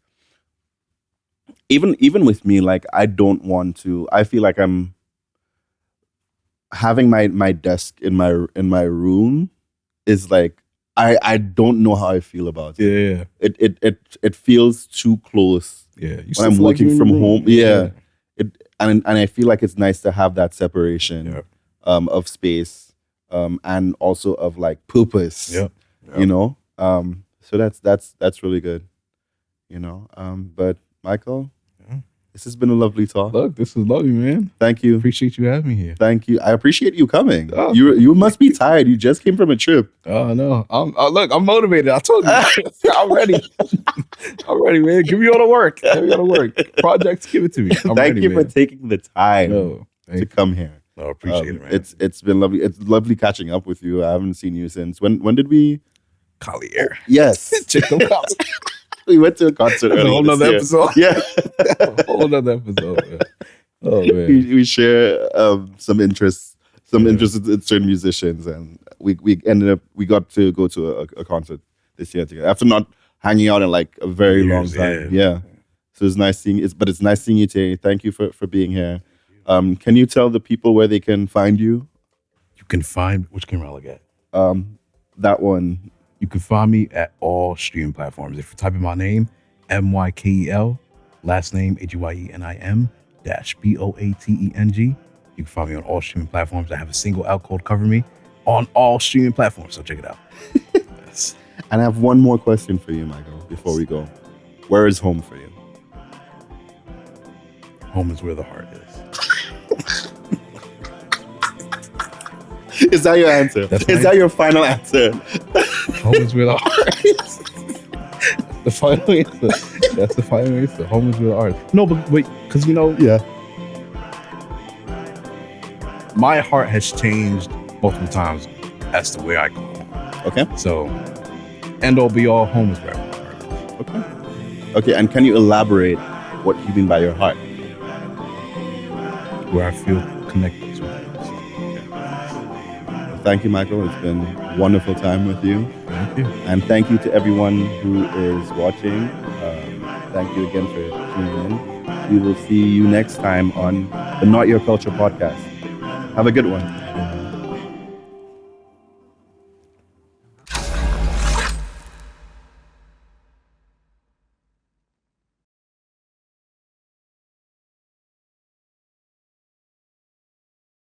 even with me, like I don't want to. I feel like I'm having my desk in my room is like I don't know how I feel about it. Yeah. It feels too close. Yeah. When I'm working from home. Yeah. and I feel like it's nice to have that separation Yep. of space and also of like purpose. Yep. You know, so that's really good. You know, but Michael, Yeah. this has been a lovely talk. Look, this is lovely, man. Thank you. Appreciate you having me here. Thank you. I appreciate you coming. Oh. You must be tired. You just came from a trip. Oh no, I'm motivated. I told you, I'm ready. I'm ready, man. Give me all the work. Give me all the work. Projects, give it to me. I'm Thank ready, you man. for taking the time No, to thank you. come here. No, appreciate it, man. It's been lovely. It's lovely catching up with you. I haven't seen you since when did we? Collier. Yes, Chicken Collier. we went to a concert That's a earlier whole this nother year. episode. Yeah, A whole nother episode, man. Oh man. we share some interests, in certain musicians, and we got to go to a concert this year together after not hanging out in like a very long Years, time. yeah. Yeah, so it's nice seeing it. But it's nice seeing you today. Thank you for being here. Can you tell the people where they can find you? You can find which camera I look at. That one. You can find me at all streaming platforms. If you type in my name, MYKEL, last name HUYENIM -BOATENG, you can find me on all streaming platforms. I have a single out called Cover Me on all streaming platforms. So check it out. Yes. And I have one more question for you, Michael, before we go. Where is home for you? Home is where the heart is. Is that your answer? That's Is right. that your final answer? Home is where the heart is. The final answer. That's the final answer. Home is where the heart is. No, but wait, because Yeah. my heart has changed multiple times as to where I go. Okay. So, end all be all, home is where my heart is. Okay. Okay. And can you elaborate what you mean by your heart? Where I feel connected to it. Thank you, Michael. It's been a wonderful time with you. Thank you. And thank you to everyone who is watching. Thank you again for tuning in. We will see you next time on the Not Your Culture podcast. Have a good one.